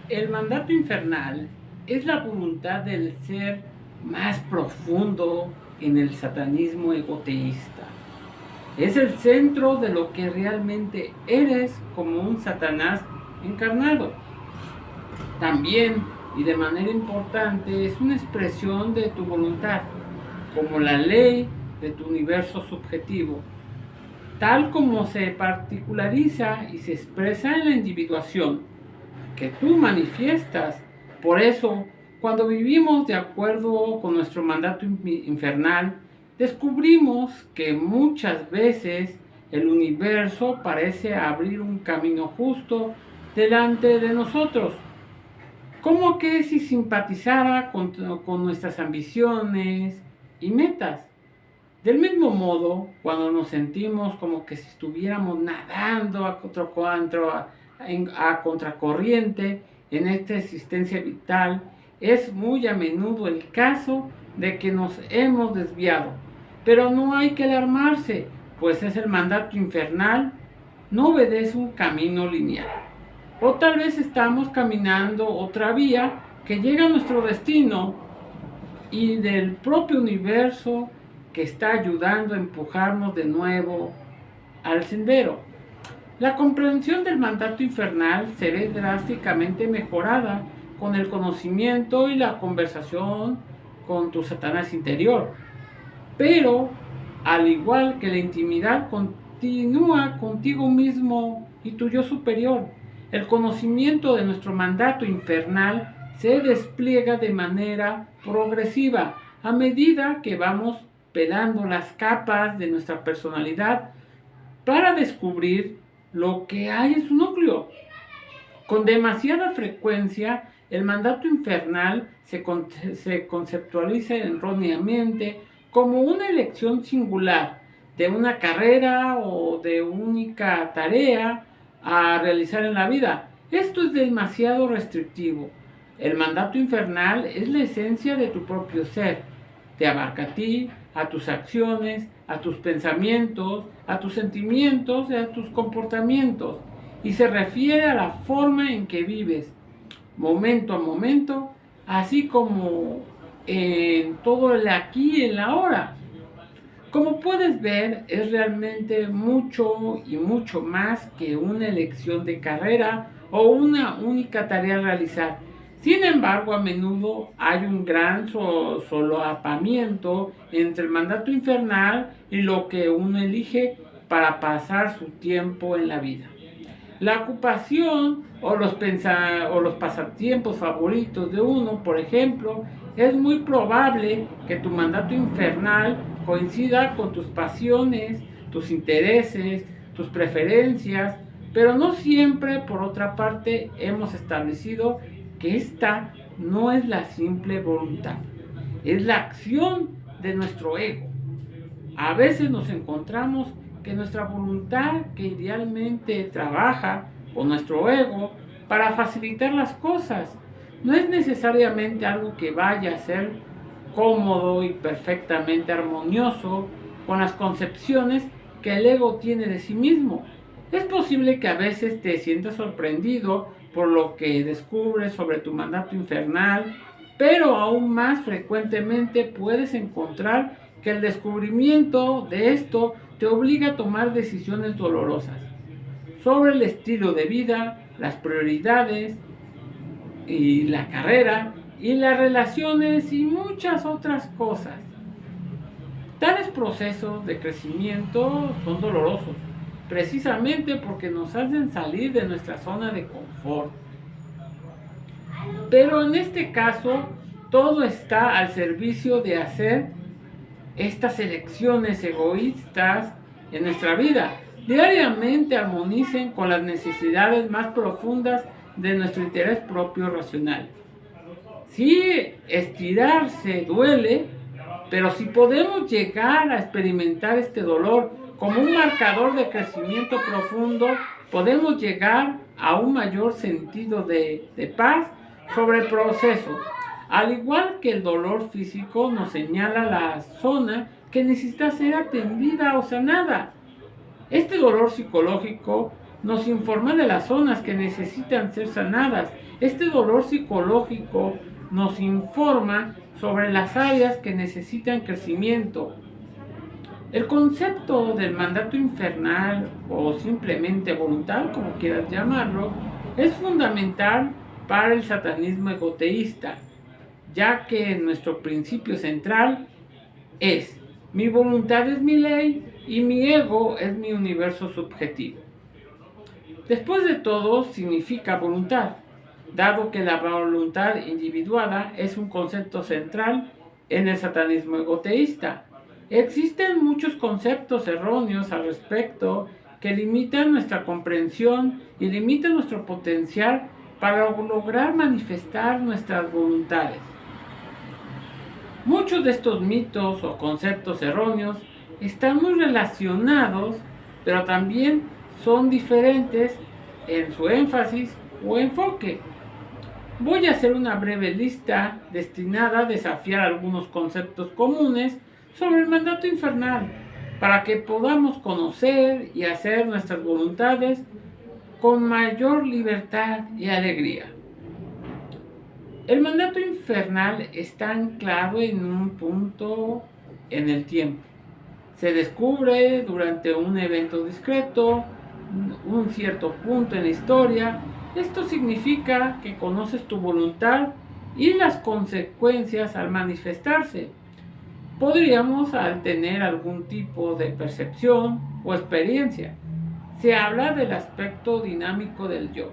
El mandato infernal es la voluntad del ser más profundo en el satanismo egoteísta. Es el centro de lo que realmente eres como un Satanás encarnado. También, y de manera importante, es una expresión de tu voluntad, como la ley de tu universo subjetivo, tal como se particulariza y se expresa en la individuación que tú manifiestas. Por eso, cuando vivimos de acuerdo con nuestro mandato infernal, descubrimos que muchas veces el universo parece abrir un camino justo delante de nosotros, como que si simpatizara con nuestras ambiciones y metas. Del mismo modo, cuando nos sentimos como que si estuviéramos nadando a contracorriente en esta existencia vital, es muy a menudo el caso de que nos hemos desviado. Pero no hay que alarmarse, pues es el mandato infernal, no obedece un camino lineal. O tal vez estamos caminando otra vía que llega a nuestro destino y del propio universo que está ayudando a empujarnos de nuevo al sendero. La comprensión del mandato infernal se ve drásticamente mejorada con el conocimiento y la conversación con tu Satanás interior. Pero, al igual que la intimidad continúa contigo mismo y tu yo superior, el conocimiento de nuestro mandato infernal se despliega de manera progresiva a medida que vamos pelando las capas de nuestra personalidad para descubrir lo que hay en su núcleo. Con demasiada frecuencia, el mandato infernal se conceptualiza erróneamente como una elección singular de una carrera o de única tarea a realizar en la vida. Esto es demasiado restrictivo. El mandato infernal es la esencia de tu propio ser. Te abarca a ti, a tus acciones, a tus pensamientos, a tus sentimientos y a tus comportamientos. Y se refiere a la forma en que vives, momento a momento, así como en todo el aquí y el ahora. Como puedes ver, es realmente mucho y mucho más que una elección de carrera o una única tarea a realizar. Sin embargo, a menudo hay un gran solapamiento entre el mandato infernal y lo que uno elige para pasar su tiempo en la vida. La ocupación o los pasatiempos favoritos de uno, por ejemplo, es muy probable que tu mandato infernal coincida con tus pasiones, tus intereses, tus preferencias, pero no siempre, por otra parte, hemos establecido que esta no es la simple voluntad, es la acción de nuestro ego. A veces nos encontramos que nuestra voluntad, que idealmente trabaja con nuestro ego para facilitar las cosas, no es necesariamente algo que vaya a ser cómodo y perfectamente armonioso con las concepciones que el ego tiene de sí mismo. Es posible que a veces te sientas sorprendido por lo que descubres sobre tu mandato infernal, pero aún más frecuentemente puedes encontrar que el descubrimiento de esto te obliga a tomar decisiones dolorosas sobre el estilo de vida, las prioridades y la carrera y las relaciones y muchas otras cosas. Tales procesos de crecimiento son dolorosos, precisamente porque nos hacen salir de nuestra zona de confort. Pero en este caso, todo está al servicio de hacer estas elecciones egoístas en nuestra vida diariamente armonicen con las necesidades más profundas de nuestro interés propio racional. Sí, estirarse duele, pero si podemos llegar a experimentar este dolor como un marcador de crecimiento profundo, podemos llegar a un mayor sentido de paz sobre el proceso. Al igual que el dolor físico nos señala la zona que necesita ser atendida o sanada. Este dolor psicológico nos informa de las zonas que necesitan ser sanadas. Este dolor psicológico nos informa sobre las áreas que necesitan crecimiento. El concepto del mandato infernal o simplemente voluntad, como quieras llamarlo, es fundamental para el satanismo egoteísta, ya que nuestro principio central es: mi voluntad es mi ley y mi ego es mi universo subjetivo. Después de todo, significa voluntad, dado que la voluntad individuada es un concepto central en el satanismo egoteísta. Existen muchos conceptos erróneos al respecto que limitan nuestra comprensión y limitan nuestro potencial para lograr manifestar nuestras voluntades. Muchos de estos mitos o conceptos erróneos están muy relacionados, pero también son diferentes en su énfasis o enfoque. Voy a hacer una breve lista destinada a desafiar algunos conceptos comunes sobre el mandato infernal, para que podamos conocer y hacer nuestras voluntades con mayor libertad y alegría. El mandato infernal está anclado en un punto en el tiempo. Se descubre durante un evento discreto, un cierto punto en la historia. Esto significa que conoces tu voluntad y las consecuencias al manifestarse. Podríamos al tener algún tipo de percepción o experiencia. Se habla del aspecto dinámico del yo.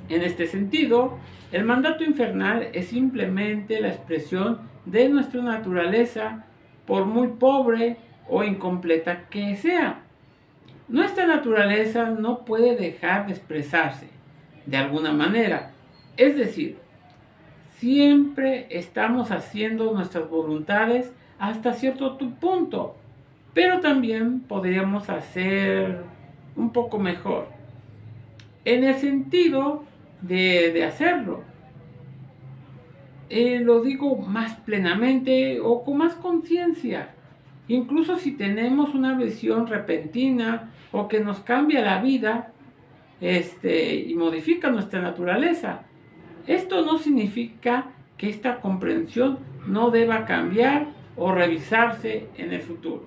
En este sentido, el mandato infernal es simplemente la expresión de nuestra naturaleza, por muy pobre o incompleta que sea. Nuestra naturaleza no puede dejar de expresarse de alguna manera. Es decir, siempre estamos haciendo nuestras voluntades hasta cierto punto, pero también podríamos hacer un poco mejor, en el sentido de hacerlo. Lo digo más plenamente o con más conciencia. Incluso si tenemos una visión repentina o que nos cambia la vida y modifica nuestra naturaleza, esto no significa que esta comprensión no deba cambiar o revisarse en el futuro.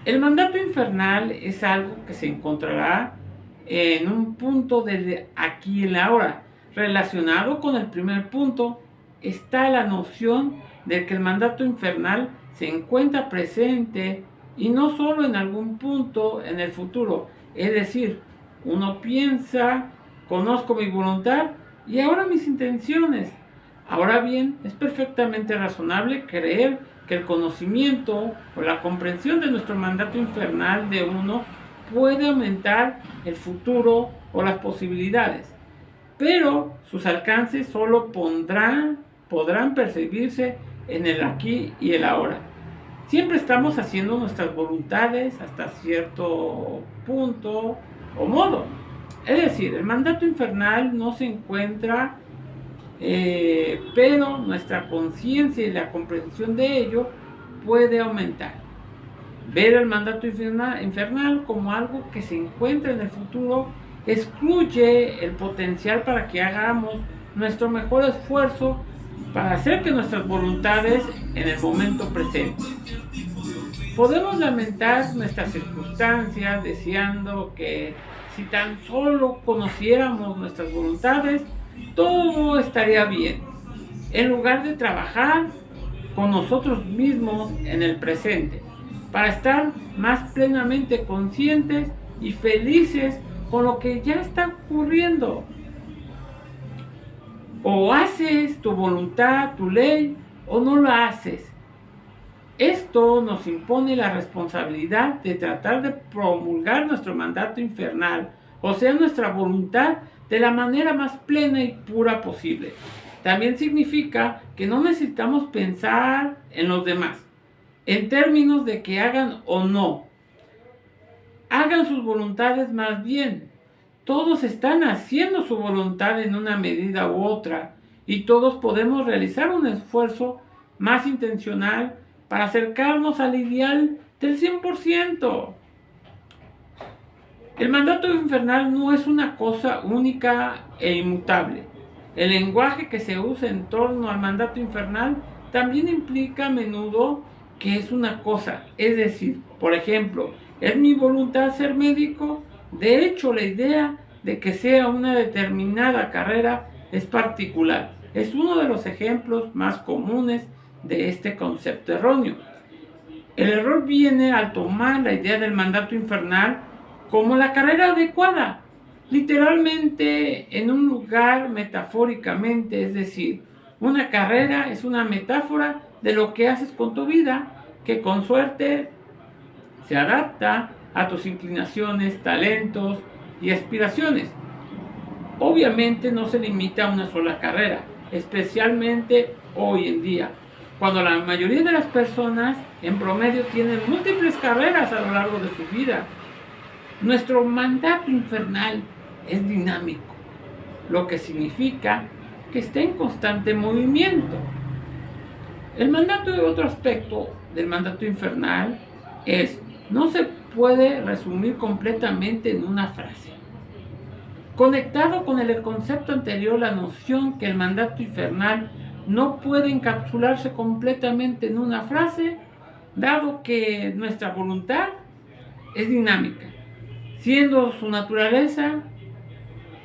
El mandato infernal es algo que se encontrará en un punto del aquí y el ahora. Relacionado con el primer punto está la noción de que el mandato infernal se encuentra presente y no solo en algún punto en el futuro. Es decir, uno piensa: conozco mi voluntad y ahora mis intenciones. Ahora bien, es perfectamente razonable creer que el conocimiento o la comprensión de nuestro mandato infernal de uno puede aumentar el futuro o las posibilidades, pero sus alcances solo podrán percibirse en el aquí y el ahora. Siempre estamos haciendo nuestras voluntades hasta cierto punto o modo. Es decir, el mandato infernal no se encuentra, pero nuestra conciencia y la comprensión de ello puede aumentar. Ver el mandato infernal como algo que se encuentra en el futuro excluye el potencial para que hagamos nuestro mejor esfuerzo para hacer que nuestras voluntades en el momento presente. Podemos lamentar nuestras circunstancias deseando que si tan solo conociéramos nuestras voluntades, todo estaría bien, en lugar de trabajar con nosotros mismos en el presente, para estar más plenamente conscientes y felices con lo que ya está ocurriendo. O haces tu voluntad, tu ley, o no la haces. Esto nos impone la responsabilidad de tratar de promulgar nuestro mandato infernal, o sea, nuestra voluntad, de la manera más plena y pura posible. También significa que no necesitamos pensar en los demás, en términos de que hagan o no. Hagan sus voluntades más bien. Todos están haciendo su voluntad en una medida u otra, y todos podemos realizar un esfuerzo más intencional para acercarnos al ideal del 100%. El mandato infernal no es una cosa única e inmutable. El lenguaje que se usa en torno al mandato infernal también implica a menudo que es una cosa. Es decir, por ejemplo, ¿es mi voluntad ser médico? De hecho, la idea de que sea una determinada carrera es particular. Es uno de los ejemplos más comunes de este concepto erróneo. El error viene al tomar la idea del mandato infernal como la carrera adecuada, literalmente en un lugar metafóricamente, es decir, una carrera es una metáfora de lo que haces con tu vida, que con suerte se adapta a tus inclinaciones, talentos y aspiraciones. Obviamente no se limita a una sola carrera, especialmente hoy en día, cuando la mayoría de las personas en promedio tienen múltiples carreras a lo largo de su vida. Nuestro mandato infernal es dinámico, lo que significa que está en constante movimiento. Otro aspecto del mandato infernal no se puede resumir completamente en una frase. Conectado con el concepto anterior, la noción que el mandato infernal no puede encapsularse completamente en una frase, dado que nuestra voluntad es dinámica, siendo su naturaleza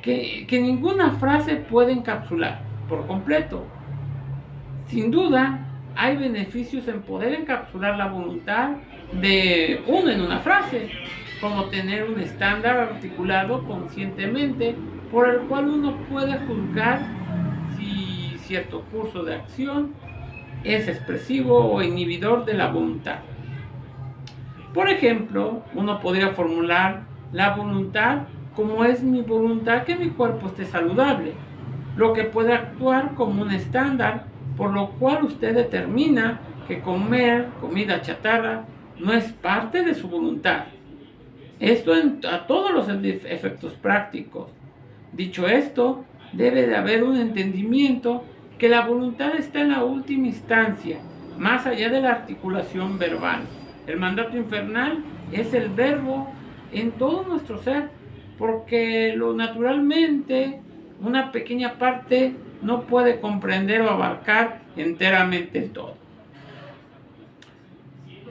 que ninguna frase puede encapsular por completo. Sin duda, hay beneficios en poder encapsular la voluntad de uno en una frase, como tener un estándar articulado conscientemente por el cual uno puede juzgar si cierto curso de acción es expresivo o inhibidor de la voluntad. Por ejemplo, uno podría formular la voluntad como es mi voluntad que mi cuerpo esté saludable, lo que puede actuar como un estándar por lo cual usted determina que comer comida chatarra no es parte de su voluntad. Esto a todos los efectos prácticos. Dicho esto, debe de haber un entendimiento que la voluntad está en la última instancia, más allá de la articulación verbal. El mandato infernal es el verbo en todo nuestro ser, porque naturalmente una pequeña parte no puede comprender o abarcar enteramente el todo.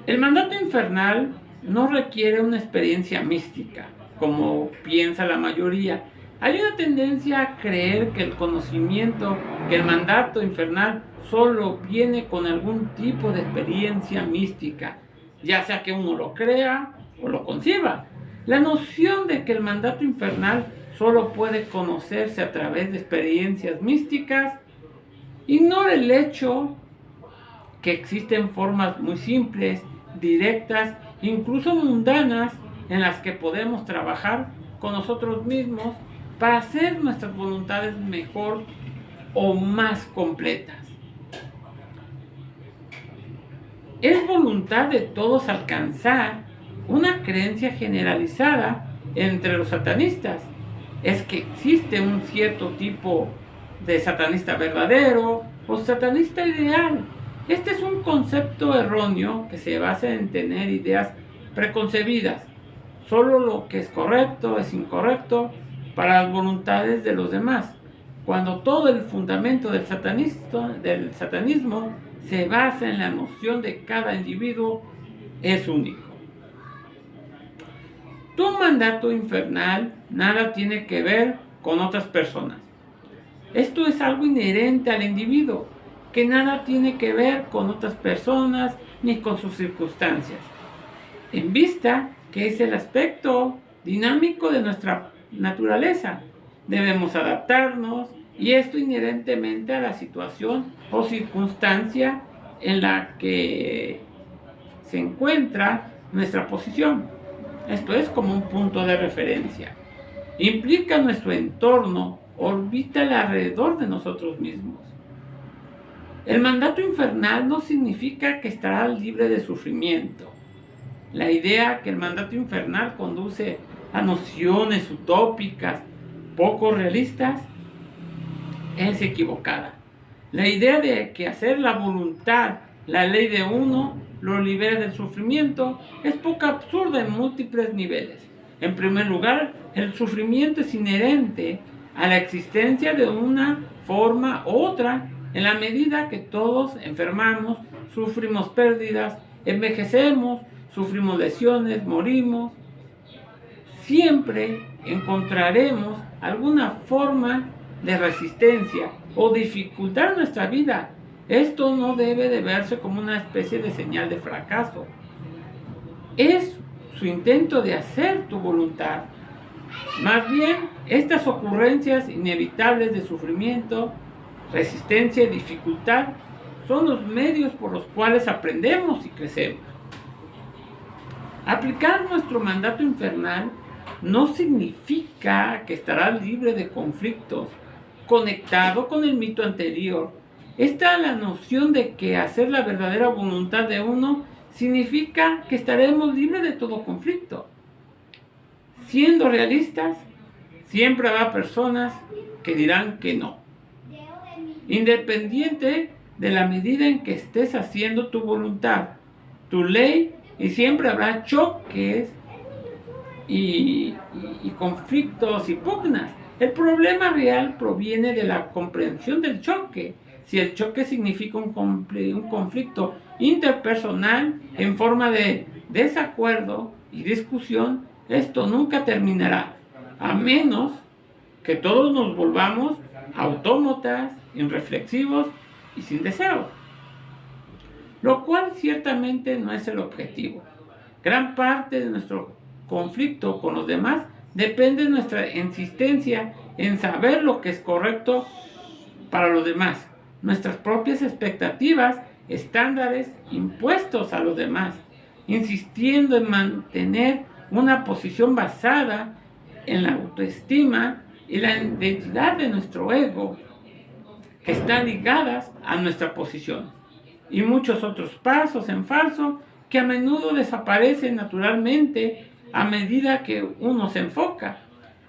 El mandato infernal no requiere una experiencia mística, como piensa la mayoría. Hay una tendencia a creer que el mandato infernal solo viene con algún tipo de experiencia mística, ya sea que uno lo crea o lo conciba. La noción de que el mandato infernal solo puede conocerse a través de experiencias místicas ignora el hecho que existen formas muy simples, directas, incluso mundanas, en las que podemos trabajar con nosotros mismos para hacer nuestras voluntades mejor o más completas. Es voluntad de todos alcanzar una creencia generalizada entre los satanistas. Es que existe un cierto tipo de satanista verdadero o satanista ideal. Este es un concepto erróneo que se basa en tener ideas preconcebidas. Solo lo que es correcto es incorrecto para las voluntades de los demás, cuando todo el fundamento del satanismo se basa en la noción de que cada individuo es único. Tu mandato infernal nada tiene que ver con otras personas. Esto es algo inherente al individuo, que nada tiene que ver con otras personas ni con sus circunstancias. En vista que es el aspecto dinámico de nuestra naturaleza, debemos adaptarnos, y esto inherentemente a la situación o circunstancia en la que se encuentra nuestra posición. Esto es como un punto de referencia. Implica nuestro entorno, orbita alrededor de nosotros mismos. El mandato infernal no significa que estará libre de sufrimiento. La idea que el mandato infernal conduce a nociones utópicas, poco realistas, es equivocada. La idea de que hacer la voluntad, la ley de uno, lo libera del sufrimiento, es poco absurda en múltiples niveles. En primer lugar, el sufrimiento es inherente a la existencia de una forma u otra. En la medida que todos enfermamos, sufrimos pérdidas, envejecemos, sufrimos lesiones, morimos, siempre encontraremos alguna forma de resistencia o dificultad en nuestra vida. Esto no debe de verse como una especie de señal de fracaso. Es su intento de hacer tu voluntad. Más bien, estas ocurrencias inevitables de sufrimiento, resistencia y dificultad son los medios por los cuales aprendemos y crecemos. Aplicar nuestro mandato infernal no significa que estarás libre de conflictos. Conectado con el mito anterior, está la noción de que hacer la verdadera voluntad de uno significa que estaremos libres de todo conflicto. Siendo realistas, siempre habrá personas que dirán que no. Independiente de la medida en que estés haciendo tu voluntad, tu ley, y siempre habrá choques y conflictos y pugnas. El problema real proviene de la comprensión del choque. Si el choque significa un conflicto interpersonal en forma de desacuerdo y discusión, esto nunca terminará, a menos que todos nos volvamos autómatas, irreflexivos y sin deseos, lo cual ciertamente no es el objetivo. Gran parte de nuestro conflicto con los demás depende de nuestra insistencia en saber lo que es correcto para los demás, nuestras propias expectativas, estándares impuestos a los demás, insistiendo en mantener una posición basada en la autoestima y la identidad de nuestro ego, que están ligadas a nuestra posición, y muchos otros pasos en falso que a menudo desaparecen naturalmente a medida que uno se enfoca.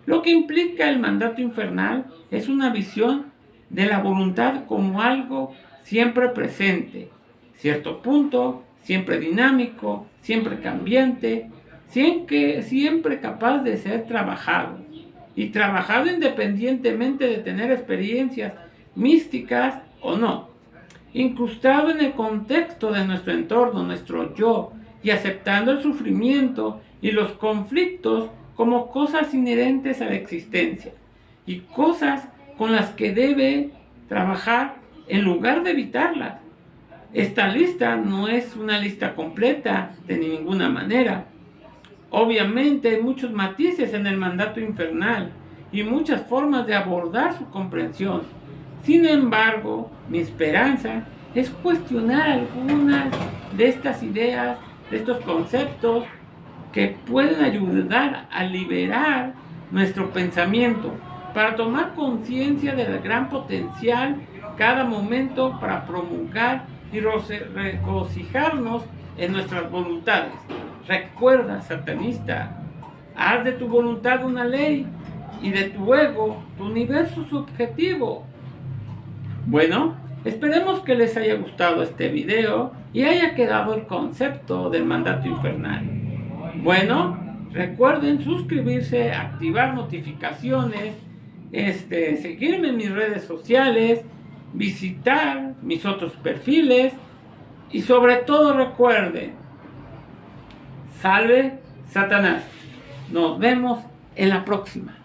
Lo que implica el mandato infernal es una visión de la voluntad como algo siempre presente, cierto punto, siempre dinámico, siempre cambiante, siempre capaz de ser trabajado, y trabajado independientemente de tener experiencias místicas o no, incrustado en el contexto de nuestro entorno, nuestro yo, y aceptando el sufrimiento y los conflictos como cosas inherentes a la existencia y cosas con las que debe trabajar en lugar de evitarlas. Esta lista no es una lista completa de ninguna manera. Obviamente hay muchos matices en el mandato infernal y muchas formas de abordar su comprensión. Sin embargo, mi esperanza es cuestionar algunas de estas ideas, de estos conceptos que pueden ayudar a liberar nuestro pensamiento para tomar conciencia del gran potencial cada momento para promulgar y regocijarnos en nuestras voluntades. Recuerda, satanista, haz de tu voluntad una ley y de tu ego tu universo subjetivo. Bueno, esperemos que les haya gustado este video y haya quedado el concepto del mandato infernal. Bueno, recuerden suscribirse, activar notificaciones, seguirme en mis redes sociales, visitar mis otros perfiles y sobre todo recuerden, salve Satanás. Nos vemos en la próxima.